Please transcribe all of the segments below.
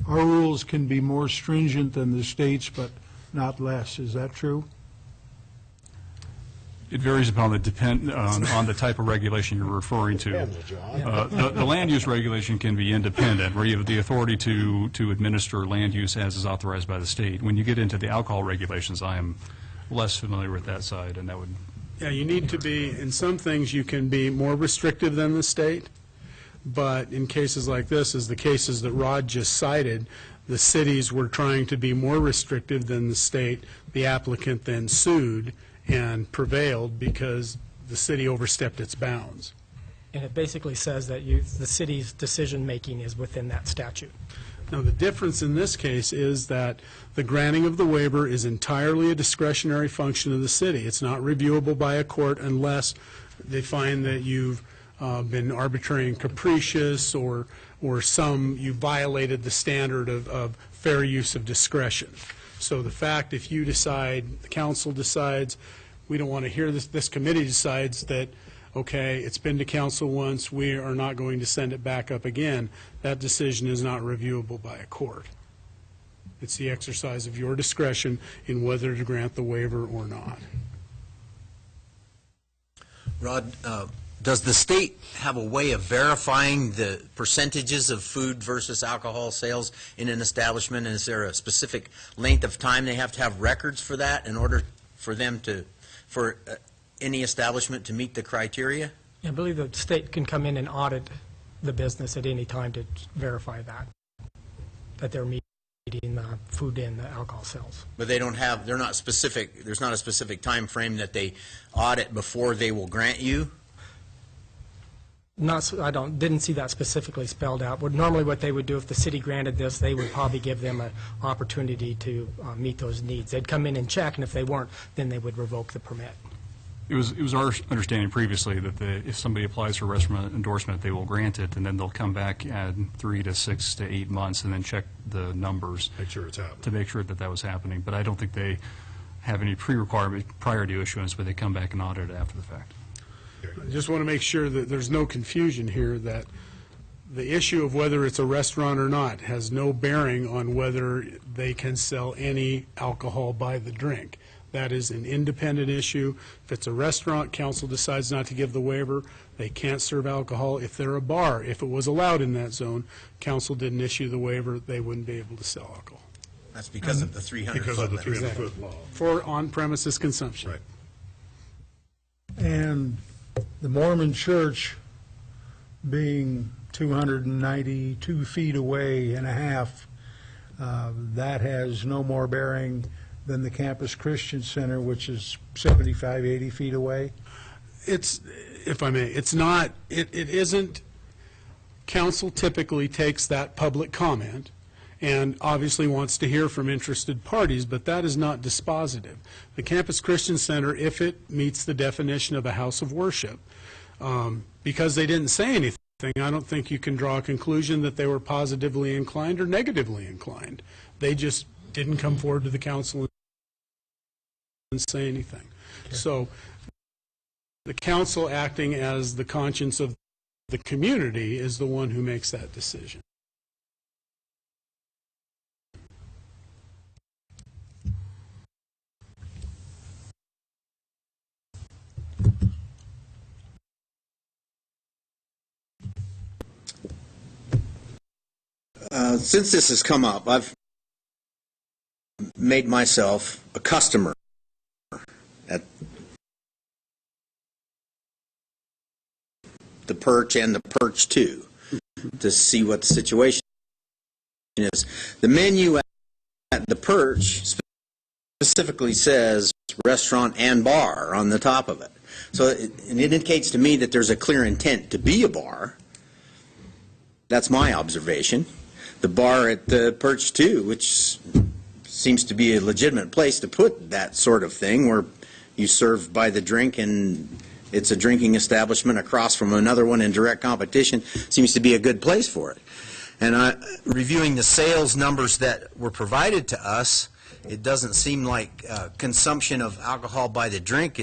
our rules can be more stringent than the state's, but not less. Is that true? It varies upon on the type of regulation you're referring to. The land use regulation can be independent, where you have the authority to administer land use as is authorized by the state. When you get into the alcohol regulations, I am less familiar with that side, and that would... Yeah, you need to be, in some things you can be more restrictive than the state, but in cases like this, as the cases that Rod just cited, the cities were trying to be more restrictive than the state. The applicant then sued and prevailed because the city overstepped its bounds. And it basically says that the city's decision-making is within that statute. Now, the difference in this case is that the granting of the waiver is entirely a discretionary function of the city. It's not reviewable by a court unless they find that you've been arbitrary and capricious, or you violated the standard of fair use of discretion. So the fact, if you decide, the council decides, we don't want to hear this committee decides that, okay, it's been to council once, we are not going to send it back up again, that decision is not reviewable by a court. It's the exercise of your discretion in whether to grant the waiver or not. Rod, does the state have a way of verifying the percentages of food versus alcohol sales in an establishment? And is there a specific length of time they have to have records for that in order for them to, for any establishment to meet the criteria? I believe the state can come in and audit the business at any time to verify that they're meeting the food and the alcohol sales. But they don't have, they're not specific, there's not a specific time frame that they audit before they will grant you? Didn't see that specifically spelled out. Normally what they would do if the city granted this, they would probably give them an opportunity to meet those needs. They'd come in and check, and if they weren't, then they would revoke the permit. It was our understanding previously that if somebody applies for restaurant endorsement, they will grant it, and then they'll come back at 3 to 6 to 8 months and then check the numbers. Make sure it's happening. To make sure that was happening. But I don't think they have any pre-requirement prior to issuance, but they come back and audit it after the fact. I just want to make sure that there's no confusion here, that the issue of whether it's a restaurant or not has no bearing on whether they can sell any alcohol by the drink. That is an independent issue. If it's a restaurant, council decides not to give the waiver, they can't serve alcohol. If they're a bar, if it was allowed in that zone, council didn't issue the waiver, they wouldn't be able to sell alcohol. That's because of the 300 foot. Because of the 300 Exactly. foot law. For on-premises consumption. Right. And the Mormon church being 292 feet away and a half, that has no more bearing than the Campus Christian Center, which is 75, 80 feet away? It's, if I may, it's not, it isn't, council typically takes that public comment and obviously wants to hear from interested parties, but that is not dispositive. The Campus Christian Center, if it meets the definition of a house of worship, because they didn't say anything, I don't think you can draw a conclusion that they were positively inclined or negatively inclined. They just didn't come forward to the council and say anything. Okay. So the council, acting as the conscience of the community, is the one who makes that decision. Since this has come up, I've made myself a customer at the Perch and the Perch 2 to see what the situation is. The menu at the Perch specifically says restaurant and bar on the top of it. So it indicates to me that there's a clear intent to be a bar. That's my observation. The bar at the Perch 2, which seems to be a legitimate place to put that sort of thing, where you serve by the drink and it's a drinking establishment across from another one in direct competition, seems to be a good place for it. And reviewing the sales numbers that were provided to us, it doesn't seem like consumption of alcohol by the drink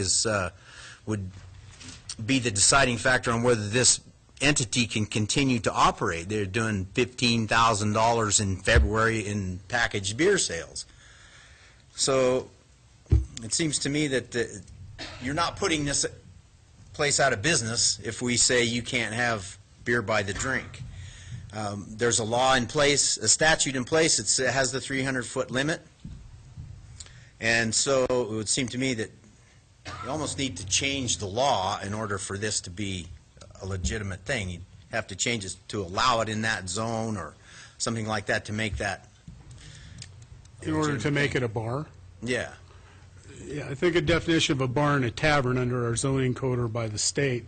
would be the deciding factor on whether this entity can continue to operate. They're doing $15,000 in February in packaged beer sales. So it seems to me that you're not putting this place out of business if we say you can't have beer by the drink. There's a law in place, a statute in place that has the 300-foot limit. And so it would seem to me that you almost need to change the law in order for this to be a legitimate thing. You'd have to change it to allow it in that zone or something like that to make that. In order to make it a bar? Yeah. Yeah, I think a definition of a bar and a tavern under our zoning code or by the state,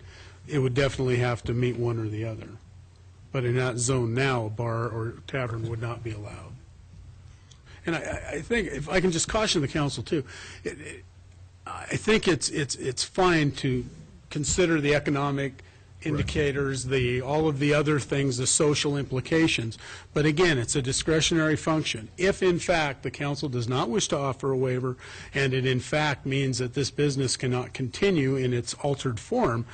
it would definitely have to meet one or the other. But in that zone now, a bar or tavern would not be allowed. And I think, if I can just caution the council too, I think it's fine to consider the economic indicators, all of the other things, the social implications. But again, it's a discretionary function. If in fact the council does not wish to offer a waiver, and it in fact means that this business cannot continue in its altered form,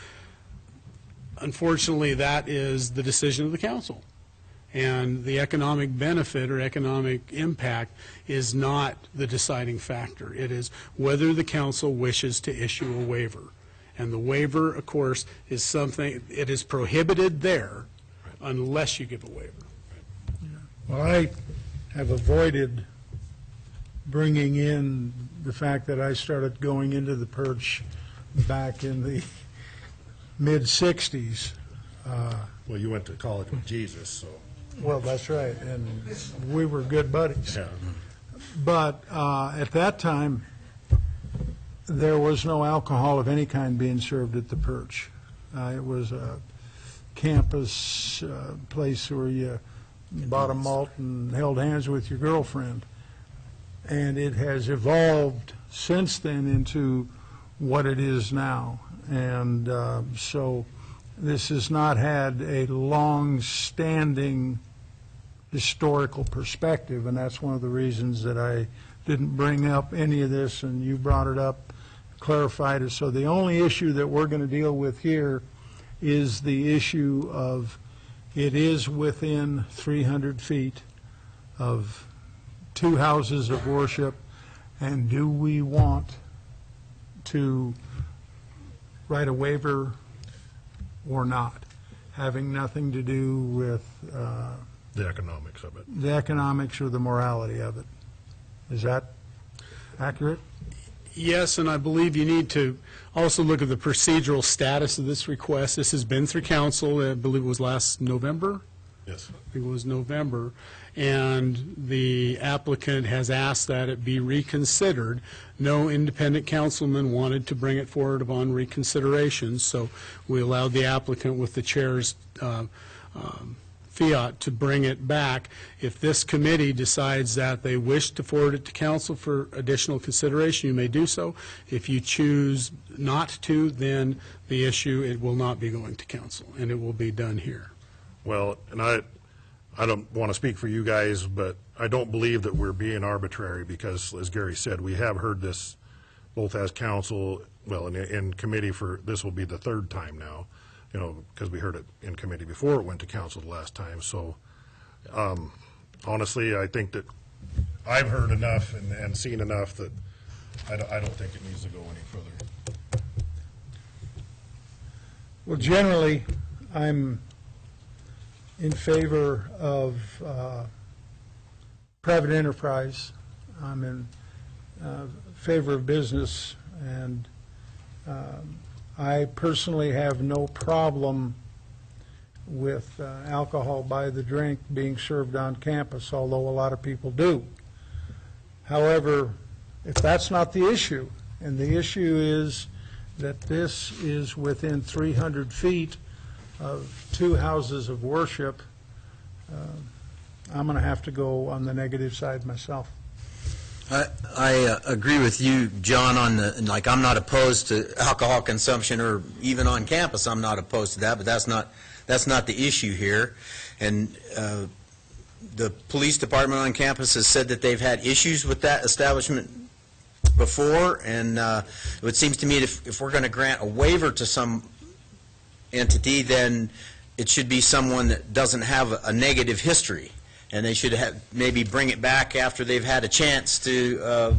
unfortunately that is the decision of the council. And the economic benefit or economic impact is not the deciding factor. It is whether the council wishes to issue a waiver. And the waiver, of course, is something, it is prohibited there unless you give a waiver. Well, I have avoided bringing in the fact that I started going into the Perch back in the mid-'60s. Well, you went to college with Jesus, so. Well, that's right, and we were good buddies. Yeah. But at that time, there was no alcohol of any kind being served at the Perch. It was a campus place where you bought a malt and held hands with your girlfriend. And it has evolved since then into what it is now. And so this has not had a long-standing historical perspective, and that's one of the reasons that I didn't bring up any of this, and you brought it up, clarified it. So the only issue that we're going to deal with here is the issue of it is within 300 feet of two houses of worship, and do we want to write a waiver or not, having nothing to do with The economics of it. the economics or the morality of it. Is that accurate? Yes, and I believe you need to also look at the procedural status of this request. This has been through council, I believe it was last November. Yes. I think it was November, and the applicant has asked that it be reconsidered. No independent councilman wanted to bring it forward upon reconsideration, so we allowed the applicant with the chair's fiat to bring it back. If this committee decides that they wish to forward it to council for additional consideration, you may do so. If you choose not to, then the issue, it will not be going to council, and it will be done here. Well, and I don't want to speak for you guys, but I don't believe that we're being arbitrary because, as Gary said, we have heard this both as council, well, in committee for, this will be the third time now, you know, because we heard it in committee before it went to council the last time. So honestly, I think that I've heard enough and seen enough that I don't think it needs to go any further. Well, generally, I'm in favor of private enterprise. I'm in favor of business, and I personally have no problem with alcohol by the drink being served on campus, although a lot of people do. However, if that's not the issue, and the issue is that this is within 300 feet of two houses of worship, I'm going to have to go on the negative side myself. I agree with you, John, on the, like, I'm not opposed to alcohol consumption, or even on campus, I'm not opposed to that, but that's not the issue here. And the police department on campus has said that they've had issues with that establishment before, and it seems to me if we're going to grant a waiver to some entity, then it should be someone that doesn't have a negative history, and they should have, maybe bring it back after they've had a chance to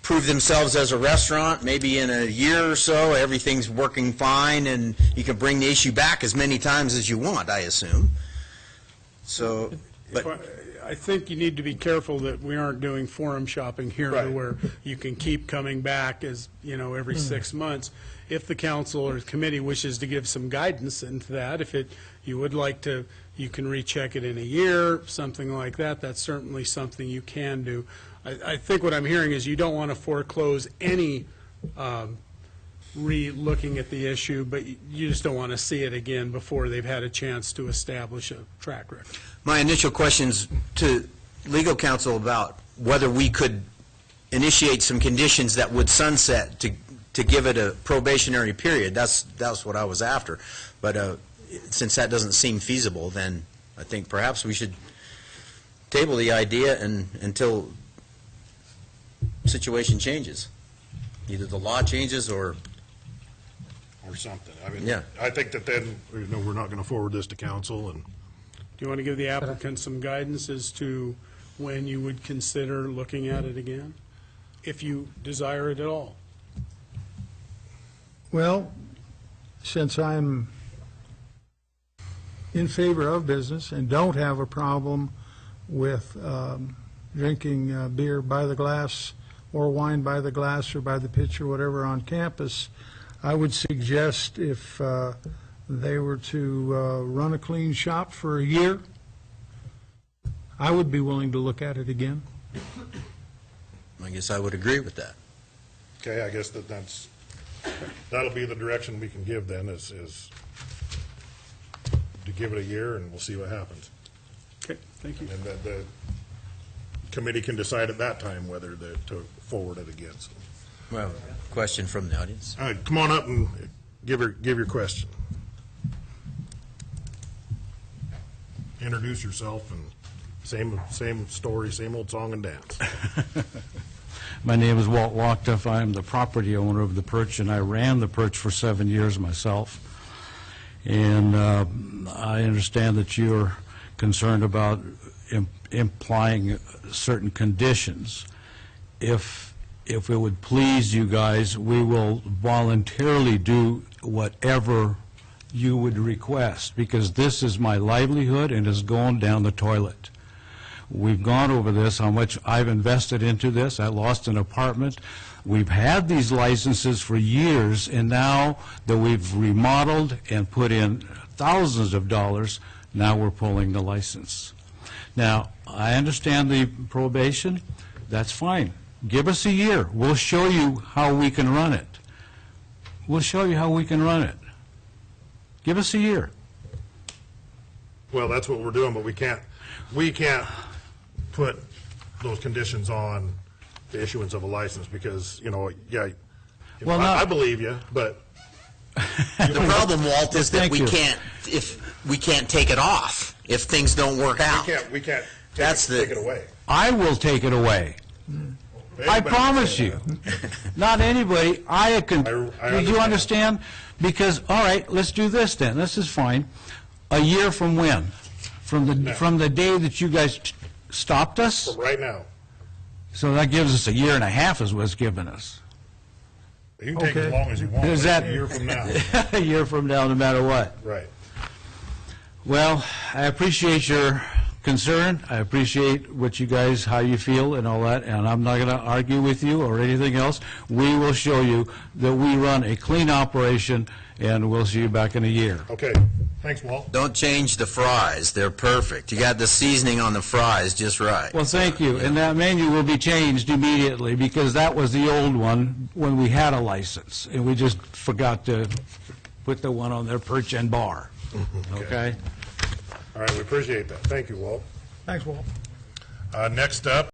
prove themselves as a restaurant. Maybe in a year or so, everything's working fine, and you can bring the issue back as many times as you want, I assume. So, but I think you need to be careful that we aren't doing forum shopping here, Right. where you can keep coming back as, every 6 months. If the council or committee wishes to give some guidance into that, if you would like to, you can recheck it in a year, something like that. That's certainly something you can do. I think what I'm hearing is you don't want to foreclose any re-looking at the issue, but you just don't want to see it again before they've had a chance to establish a track record. my initial questions to legal counsel about whether we could initiate some conditions that would sunset to give it a probationary period. That's what I was after. But since that doesn't seem feasible, then I think perhaps we should table the idea until situation changes. Either the law changes or something. I mean, Yeah. I think that then, we're not going to forward this to council, and Do you want to give the applicant some guidance as to when you would consider looking at it again, if you desire it at all? Well, since I'm in favor of business and don't have a problem with drinking beer by the glass or wine by the glass or by the pitcher, whatever, on campus, I would suggest if they were to run a clean shop for a year, I would be willing to look at it again. I guess I would agree with that. okay, I guess that'll be the direction we can give then, is to give it a year, and we'll see what happens. Okay, thank you. And the committee can decide at that time whether to forward it again. So, Well, question from the audience. all right, come on up and give your question. Introduce yourself, and same story, same old song and dance. My name is Walt Lockduff. I am the property owner of the Perch, and I ran the Perch for 7 years myself. And I understand that you're concerned about implying certain conditions. If it would please you guys, we will voluntarily do whatever you would request, because this is my livelihood and is going down the toilet. We've gone over this, how much I've invested into this. I lost an apartment. We've had these licenses for years, and now that we've remodeled and put in thousands of dollars, now we're pulling the license. Now, I understand the probation. That's fine. Give us a year. We'll show you how we can run it. We'll show you how we can run it. Give us a year. Well, that's what we're doing, but we can't put those conditions on the issuance of a license, because, Well, no. I believe you, but The problem, Walt, is that Thank you. we can't take it off if things don't work out. we can't That's take it away. I will take it away. I Anybody promise can. you. Not anybody. I Do you understand? Because, all right, let's do this then. This is fine. A year from when? From the day that you guys stopped us? Right now. So that gives us a year and a half is what's given us. You can take as Okay. long as you want, Is but that- a year from now. A year from now, no matter what. Right. Well, I appreciate your concern. I appreciate what you guys, how you feel and all that, and I'm not going to argue with you or anything else. We will show you that we run a clean operation, and we'll see you back in a year. Okay. Thanks, Walt. Don't change the fries. They're perfect. You got the seasoning on the fries just right. Well, thank you. And that menu will be changed immediately, because that was the old one when we had a license, and we just forgot to put the one on there, Perch and Bar. Okay? All right, we appreciate that. Thank you, Walt. Thanks, Walt. Next up